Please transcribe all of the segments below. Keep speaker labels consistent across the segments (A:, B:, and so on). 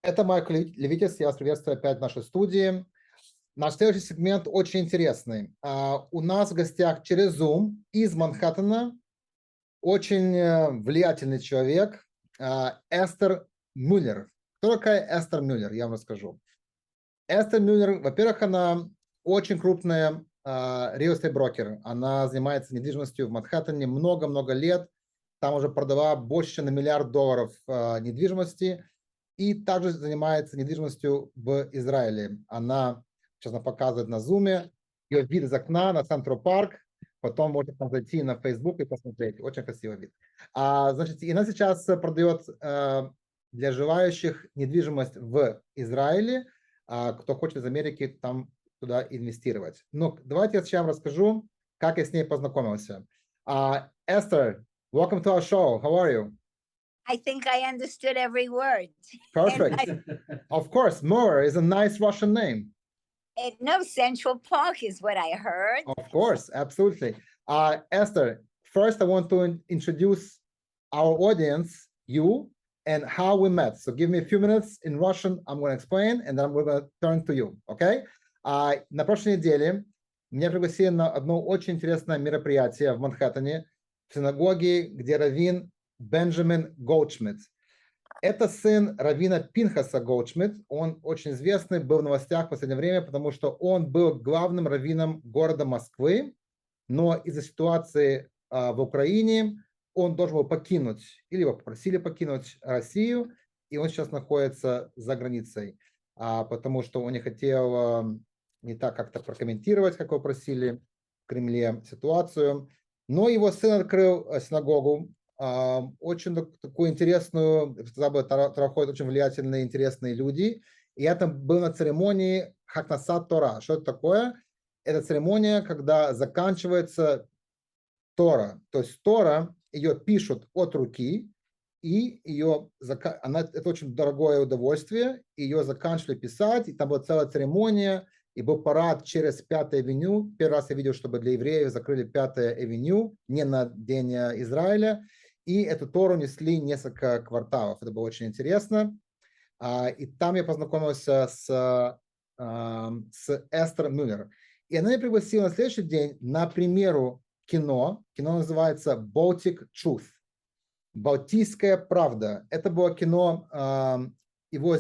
A: Это Майкл Левитис, я вас приветствую опять в нашей студии. Наш следующий сегмент очень интересный. У нас в гостях через Zoom из Манхэттена очень влиятельный человек Эстер Мюллер. Кто такая Эстер Мюллер, я вам расскажу. Эстер Мюллер, во-первых, она очень крупная real estate брокер. Она занимается недвижимостью в Манхэттене много-много лет. Там уже продала больше, чем на $1 миллиард недвижимости. И также занимается недвижимостью в Израиле. Она, сейчас она показывает на зуме, ее вид из окна на Централ Парк. Потом можно зайти на Facebook и посмотреть. Очень красивый вид. Значит, и она сейчас продает для желающих недвижимость в Израиле. Кто хочет из Америки там туда инвестировать. Но давайте я сейчас расскажу, как я с ней познакомился. Esther, welcome to our show. How are you?
B: I think I understood every word.
A: Perfect. Of course, Muller is a nice Russian name.
B: No, Central Park is what I heard.
A: Of course, absolutely. Esther, first I want to introduce our audience, you, and how we met. So give me a few minutes in Russian, I'm going to explain, and then we're going to turn to you, okay? На прошлой неделе меня пригласили на одно очень интересное мероприятие в Манхэттене, в синагоге, где раввин Бенджамин Голдшмидт. Это сын раввина Пинхаса Голдшмидт. Он очень известный, был в новостях в последнее время, потому что он был главным раввином города Москвы, но из-за ситуации в Украине он должен был покинуть, или его попросили покинуть Россию, и он сейчас находится за границей, потому что он не хотел не так как-то прокомментировать, как его просили в Кремле, ситуацию. Но его сын открыл синагогу, очень такую интересную, туда ходят очень влиятельные, интересные люди. И это было на церемонии Хакнасат Тора. Что это такое? Это церемония, когда заканчивается Тора. То есть Тора, ее пишут от руки, и это очень дорогое удовольствие. Ее заканчивали писать, и там была целая церемония, и был парад через 5-ю авеню. Первый раз я видел, чтобы для евреев закрыли 5-ю авеню, не на День Израиля. И эту Тору несли несколько кварталов. Это было очень интересно. И там я познакомился с Эстер Мюллер. И она меня пригласила на следующий день на премьеру кино. Кино называется Baltic Truth. Балтийская правда. Это было кино, его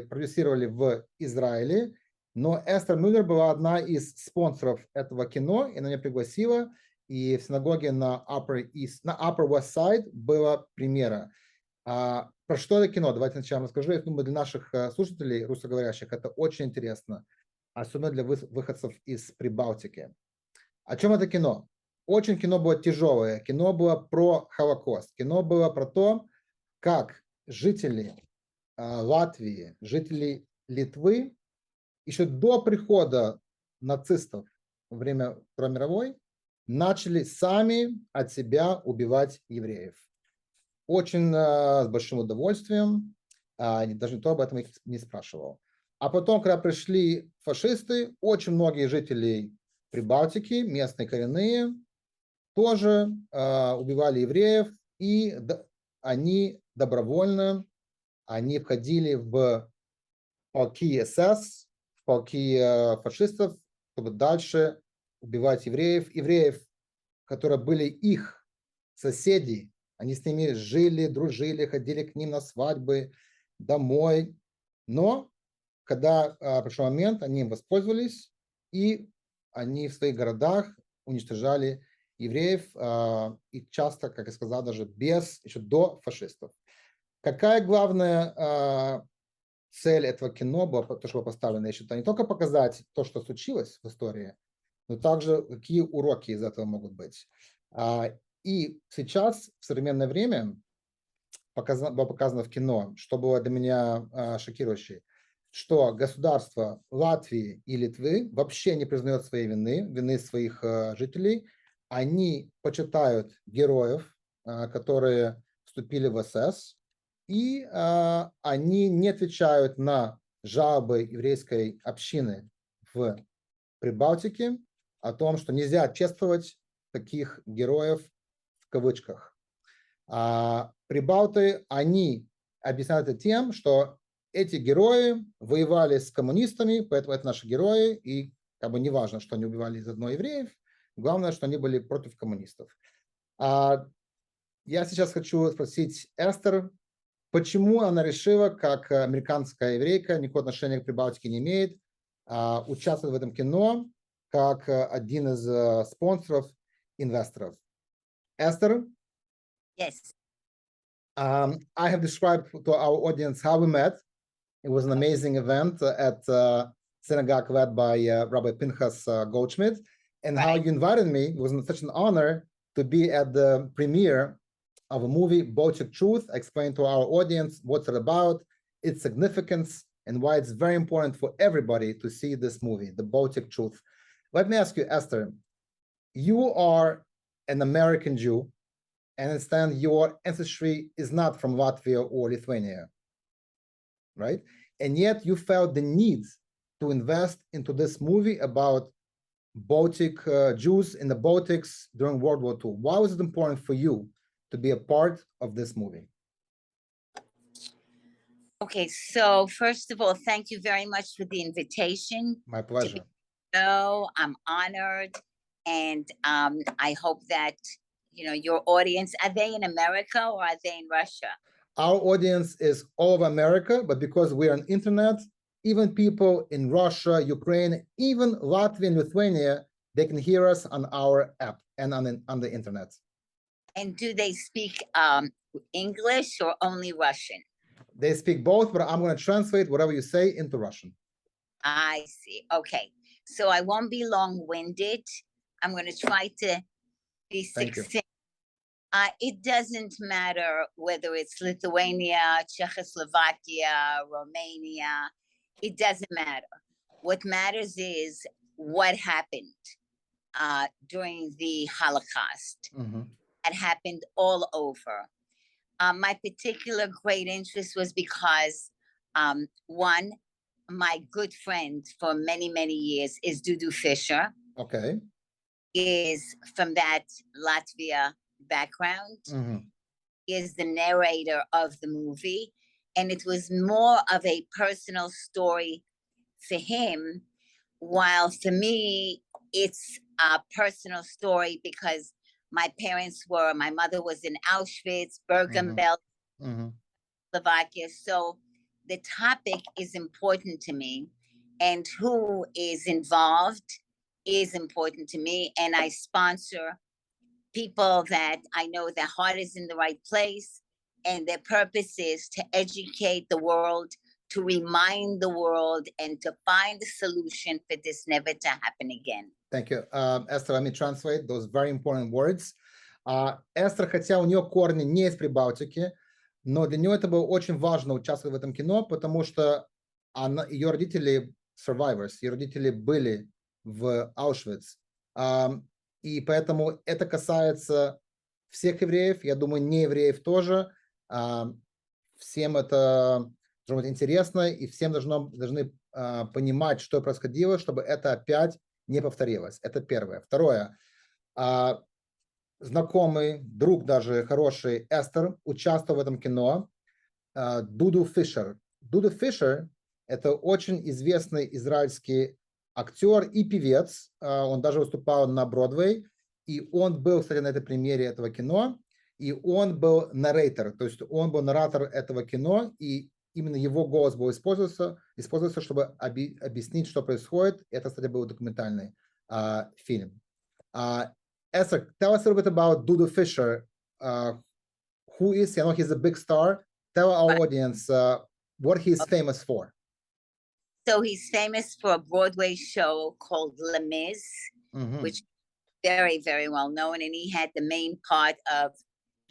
A: продюсировали в Израиле. Но Эстер Мюллер была одна из спонсоров этого кино. И она меня пригласила. И в синагоге на Upper West Side была премьера. Про что это кино? Давайте сначала расскажу. Я думаю, для наших слушателей, русскоговорящих, это очень интересно. Особенно для выходцев из Прибалтики. О чем это кино? Очень кино было тяжелое. Кино было про Холокост. Кино было про то, как жители Латвии, жители Литвы еще до прихода нацистов во время Второй мировой начали сами от себя убивать евреев. Очень с большим удовольствием. Даже никто об этом их не спрашивал. А потом, когда пришли фашисты, очень многие жители Прибалтики, местные коренные, тоже убивали евреев. И они добровольно входили в полки СС, в полки фашистов, чтобы дальше убивать евреев, которые были их соседи. Они с ними жили, дружили, ходили к ним на свадьбы, домой. Но когда пришел момент, они им воспользовались, и они в своих городах уничтожали евреев, и часто, как я сказал, даже еще до фашистов. Какая главная цель этого кино была, то, что было поставлено, я считаю, не только показать то, что случилось в истории, но также какие уроки из этого могут быть. И сейчас, в современное время, было показано в кино, что было для меня шокирующе, что государство Латвии и Литвы вообще не признает своей вины своих жителей. Они почитают героев, которые вступили в СС, и они не отвечают на жалобы еврейской общины в Прибалтике о том, что нельзя чествовать таких героев в кавычках. Прибалты, они объясняют это тем, что эти герои воевали с коммунистами, поэтому это наши герои, и как бы не важно, что они убивали заодно евреев, главное, что они были против коммунистов. Я сейчас хочу спросить Эстер, почему она решила, как американская еврейка, никакого отношения к Прибалтике не имеет, участвовать в этом кино как один из спонсоров, инвесторов. Esther?
B: Yes.
A: I have described to our audience how we met. It was an amazing event at synagogue led by Rabbi Pinchas Goldschmidt, and how you invited me. It was such an honor to be at the premiere of a movie, Baltic Truth. I explained to our audience what's it about, its significance, and why it's very important for everybody to see this movie, the Baltic Truth. Let me ask you, Esther, you are an American Jew, and I understand your ancestry is not from Latvia or Lithuania, right? And yet you felt the need to invest into this movie about Baltic Jews in the Baltics during World War II. Why was it important for you to be a part of this movie?
B: Okay, so first of all, thank you very much for the invitation.
A: My pleasure.
B: I'm honored, and I hope that your audience, are they in America or are they in Russia?
A: Our audience is all of America, but because we're on internet, even people in Russia, Ukraine, even Latvia and Lithuania, they can hear us on our app and on the internet.
B: And do they speak English or only Russian?
A: They speak both, but I'm going to translate whatever you say into Russian.
B: I see. Okay. So I won't be long-winded. I'm going to try to be succinct. It doesn't matter whether it's Lithuania, Czechoslovakia, Romania. It doesn't matter. What matters is what happened during the Holocaust.
A: Mm-hmm.
B: That happened all over. My particular great interest was because, one, my good friend for many, many years is Dudu Fisher.
A: Okay.
B: Is from that Latvia background.
A: Mm-hmm.
B: Is the narrator of the movie. And it was more of a personal story for him, while for me, it's a personal story because my mother was in Auschwitz, Bergen-Belsen,
A: Mm-hmm.
B: Slovakia. So the topic is important to me, and who is involved is important to me. And I sponsor people that I know their heart is in the right place, and their purpose is to educate the world, to remind the world, and to find a solution for this never to happen again.
A: Thank you. Esther, let me translate those very important words. Эстер, хотя у нее корни не из Прибалтики, но для нее это было очень важно участвовать в этом кино, потому что ее родители survivors, ее родители были в Auschwitz. И поэтому это касается всех евреев, я думаю, не евреев тоже. Всем это должно быть интересно, и всем должны понимать, что происходило, чтобы это опять не повторилось. Это первое. Второе. Знакомый, друг даже хороший Эстер участвовал в этом кино. Дуду Фишер. Дуду Фишер – это очень известный израильский актер и певец. Он даже выступал на Бродвей. И он был, кстати, на этой премьере этого кино. И он был нарратор, то есть он был наратор этого кино. И именно его голос был использовался, чтобы объяснить, что происходит. Это, кстати, был документальный фильм. Esther, tell us a little bit about Dudu Fisher. Who is he? I know he's a big star. Tell our audience what he's famous for.
B: So he's famous for a Broadway show called Les Mis, which is very, very well known. And he had the main part of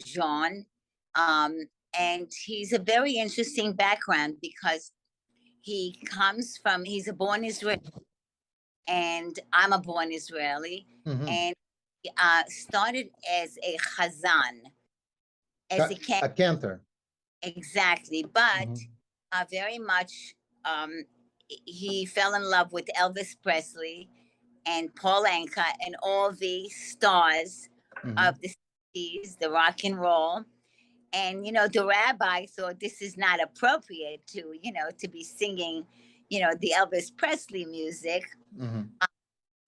B: Jean. And he's a very interesting background because he's a born Israeli, and I'm a born Israeli. And he started as a chazan, as
A: a cantor.
B: Exactly, but very much he fell in love with Elvis Presley and Paul Anka and all the stars of the 60s, the rock and roll. And, the rabbi thought this is not appropriate to, to be singing, the Elvis Presley music.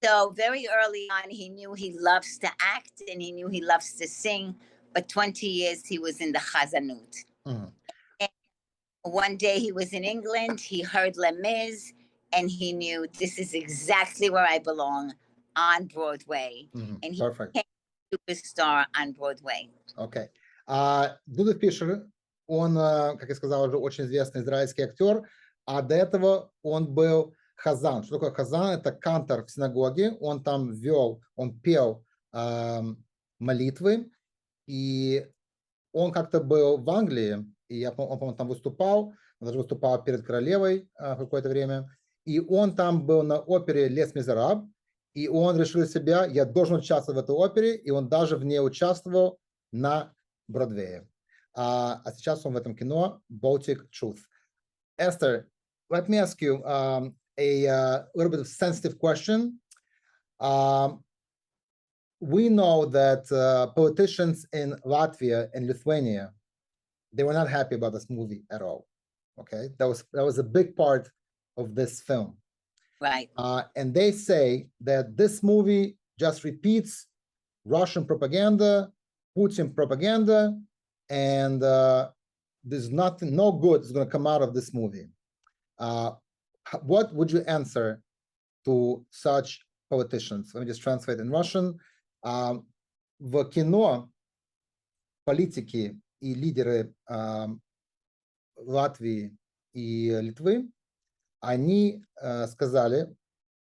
B: So very early on, he knew he loves to act and he knew he loves to sing. But 20 years he was in the Chazanut. And one day he was in England, he heard Les Mis, and he knew this is exactly where I belong, on Broadway. And he
A: Perfect.
B: became a superstar on Broadway.
A: Okay. Дуда Фишер, он, как я сказал, уже очень известный израильский актер, а до этого он был хазан. Что такое хазан? Это кантор в синагоге. Он там он пел молитвы, и он как-то был в Англии, и он, по-моему, там выступал, он даже выступал перед королевой в какое-то время, и он там был на опере «Лес Мизераб», и он решил для себя, я должен участвовать в этой опере, и он даже в ней участвовал на Бродвее. А сейчас он в этом кино Baltic Truth. Esther, let me ask you a little bit of sensitive question. We know that politicians in Latvia and Lithuania, they were not happy about this movie at all. Okay, that was a big part of this film.
B: Right.
A: And they say that this movie just repeats Russian propaganda, Putin propaganda, and there's no good is going to come out of this movie. What would you answer to such politicians? Let me just translate in Russian. В кино политики и лидеры Латвии и Литвы, они сказали,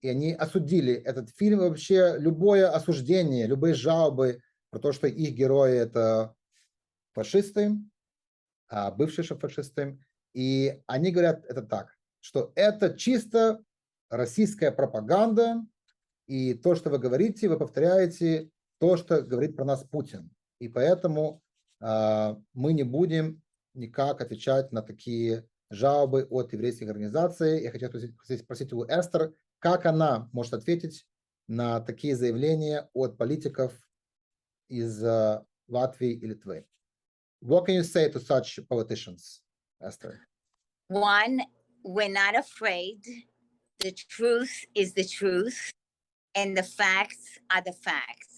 A: и они осудили этот фильм, вообще любое осуждение, любые жалобы про то, что их герои это фашисты, бывшие фашисты, и они говорят это так, что это чисто российская пропаганда, и то, что вы говорите, вы повторяете то, что говорит про нас Путин. И поэтому мы не будем никак отвечать на такие жалобы от еврейских организаций. Я хочу спросить у Эстер, как она может ответить на такие заявления от политиков из Латвии и Литвы. What can you say to such politicians, Esther?
B: One, we're not afraid. The truth is the truth, and the facts are the facts.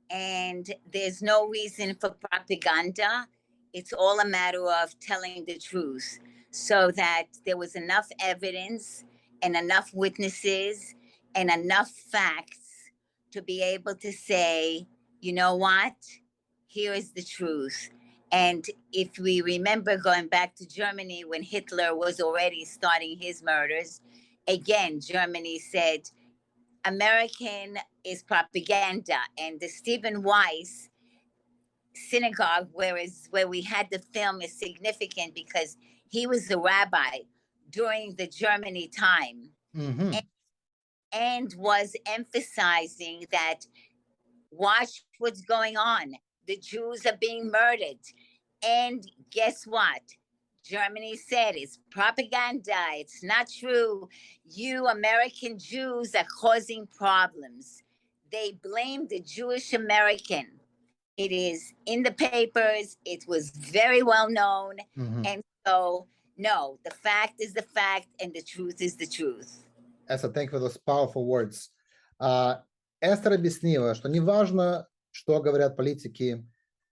B: And there's no reason for propaganda. It's all a matter of telling the truth so that there was enough evidence and enough witnesses and enough facts to be able to say, you know what? Here is the truth. And if we remember going back to Germany when Hitler was already starting his murders, again, Germany said, American is propaganda. And the Stephen Weiss synagogue, where we had the film, is significant because he was the rabbi during the Germany time, and was emphasizing that watch what's going on. The Jews are being murdered. And guess what? Germany said it's propaganda. It's not true. You American Jews are causing problems. They blame the Jewish American. It is in the papers. It was very well known. And so, no, the fact is the fact and the truth is the truth.
A: Esther, thank you for those powerful words. Эстер объяснила, что неважно, что говорят политики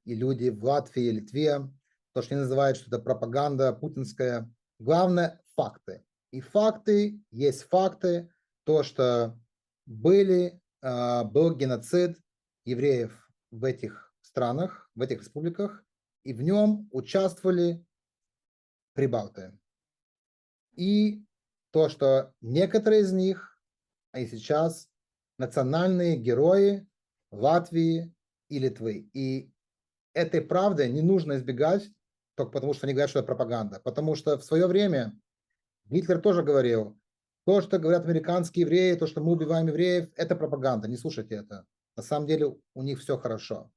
A: и люди в Латвии и Литве, то, что они называют, что это пропаганда путинская. Главное – факты. И факты есть факты. То, что был геноцид евреев в этих странах, в этих республиках, и в нем участвовали прибалты. И то, что некоторые из них, они сейчас национальные герои Латвии и Литвы. И этой правды не нужно избегать, только потому что они говорят, что это пропаганда. Потому что в свое время Гитлер тоже говорил, то, что говорят американские евреи, то, что мы убиваем евреев, это пропаганда, не слушайте это. На самом деле у них все хорошо.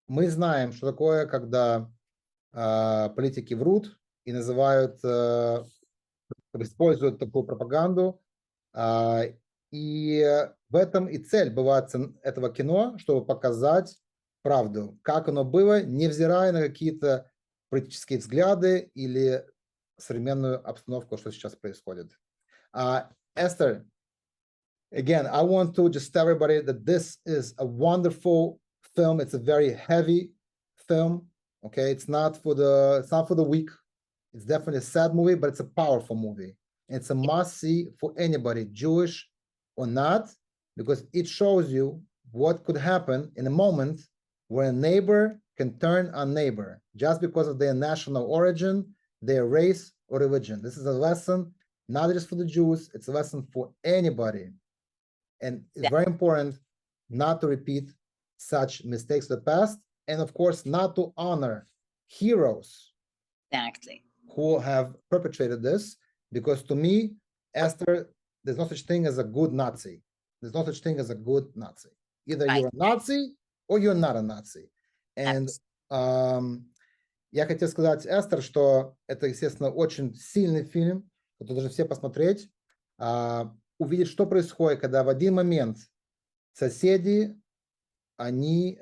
A: Мы знаем, что такое, когда политики врут и называют, используют такую пропаганду. И в этом и цель бывает этого кино, чтобы показать правду, как оно было, невзирая на какие-то политические взгляды или современную обстановку, что сейчас происходит. Esther, again, I want to just tell everybody that this is a wonderful film. It's a very heavy film. Okay, it's not for the weak. It's definitely a sad movie, but it's a powerful movie. It's a must-see for anybody, Jewish or not, because it shows you what could happen in a moment where a neighbor can turn on neighbor just because of their national origin, their race, or religion. This is a lesson, not just for the Jews, it's a lesson for anybody. And it's very important not to repeat such mistakes of the past, and of course, not to honor heroes who have perpetrated this, because to me, Esther, there's no such thing as a good Nazi. There's no such thing as a good Nazi. Either you're a Nazi or you're not a Nazi. And я хотел сказать, Эстер, что это, естественно, очень сильный фильм, который должны все посмотреть, увидеть, что происходит, когда в один момент соседи, они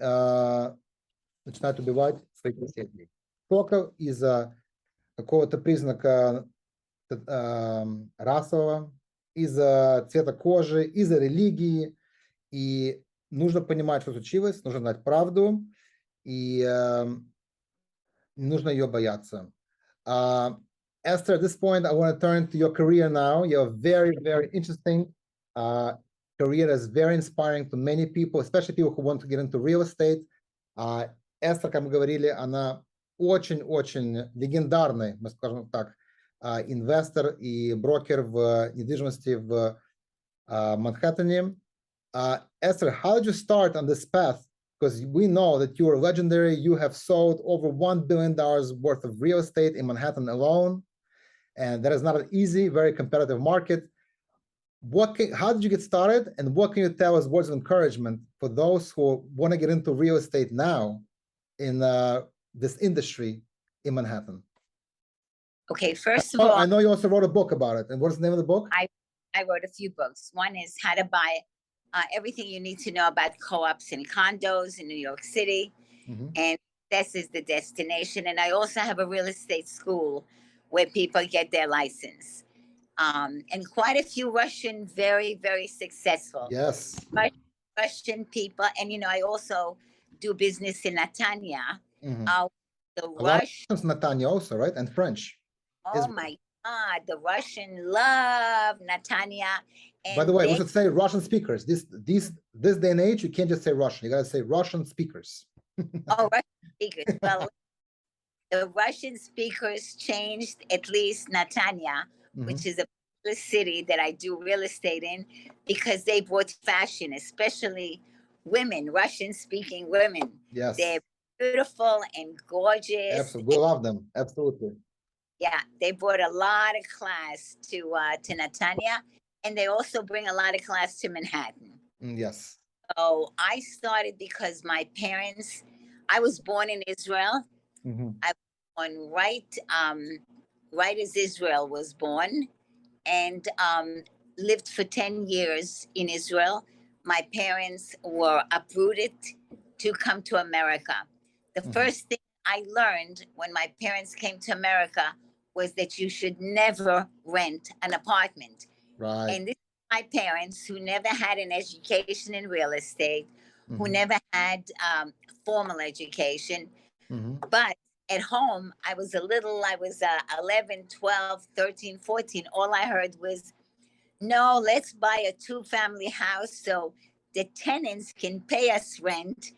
A: начинают убивать своих соседей. Только из-за какого-то признака расового, из-за цвета кожи, из-за религии. И нужно понимать, что случилось, нужно знать правду, и не нужно ее бояться. Esther, at this point, I want to turn to your career now. You have a very, very interesting career that's very inspiring to many people, especially people who want to get into real estate. Esther, как мы говорили, она очень-очень легендарный, мы скажем так, инвестор и брокер в недвижимости в Манхэттене. Esther, how did you start on this path? Because we know that you are legendary. You have sold over $1 billion worth of real estate in Manhattan alone. And that is not an easy, very competitive market. How did you get started? And what can you tell us words of encouragement for those who want to get into real estate now in this industry in Manhattan?
B: Okay, first of all,
A: I know you also wrote a book about it. And what's the name of the book?
B: I wrote a few books. One is How to Buy Everything You Need to Know About Co-ops and Condos in New York City. And this is the destination. And I also have a real estate school where people get their license. And quite a few Russian, very, very successful.
A: Yes.
B: Russian people. And, I also do business in Netanya. The
A: Russians, Netanya also, right? And French.
B: Oh my God, the Russian love Netanya.
A: By the way, we should say Russian speakers. This day and age, you can't just say Russian. You got to say Russian speakers.
B: Oh, Russian speakers. Well, the Russian speakers changed at least Netanya, which is a city that I do real estate in, because they brought fashion, especially women, Russian-speaking women.
A: Yes.
B: They're beautiful and gorgeous.
A: Absolutely. We love them. Absolutely.
B: Yeah, they brought a lot of class to Netanya, and they also bring a lot of class to Manhattan.
A: Yes.
B: So I started because my parents, I was born in Israel. I was born right as Israel was born, and lived for 10 years in Israel. My parents were uprooted to come to America. The first thing I learned when my parents came to America was that you should never rent an apartment.
A: Right.
B: And this is my parents, who never had an education in real estate, who never had formal education. But at home, I was 11, 12, 13, 14. All I heard was, no, let's buy a 2-family house so the tenants can pay us rent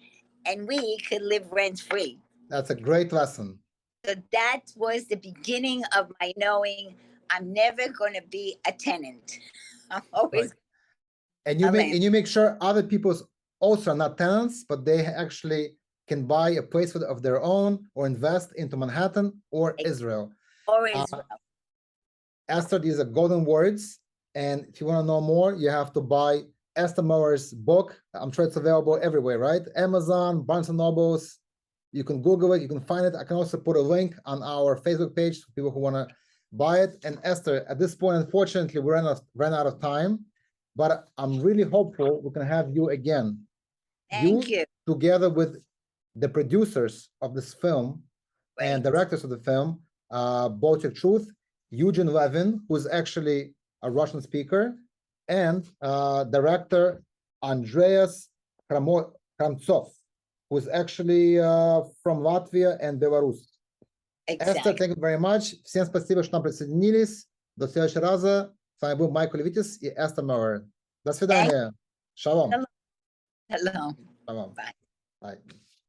B: and we could live rent-free. That's
A: a great lesson.
B: So that was the beginning of my knowing I'm never going to be a tenant. I'm always.
A: Right. And you make sure other people also are not tenants, but they actually can buy a place of their own or invest into Manhattan or Israel.
B: Or Israel.
A: Esther, these are golden words. And if you want to know more, you have to buy Esther Muller's book. I'm sure it's available everywhere, right? Amazon, Barnes and Nobles. You can Google it. You can find it. I can also put a link on our Facebook page for people who want to buy it. And Esther, at this point, unfortunately, we ran out of time, but I'm really hopeful we can have you again.
B: Thank you.
A: Together with the producers of this film and directors of the film, Baltic Truth, Eugene Levin, who's actually a Russian speaker, and director Andreas Kramtsov, who's actually from Latvia and Belarus. Esther, thank you very much. Всем спасибо, что нам присоединились. До следующего раза. С вами был Michael Levitis и Esther Muller. До свидания. Шалом.
B: Hello.
A: Шалом.
B: Bye.
A: Bye.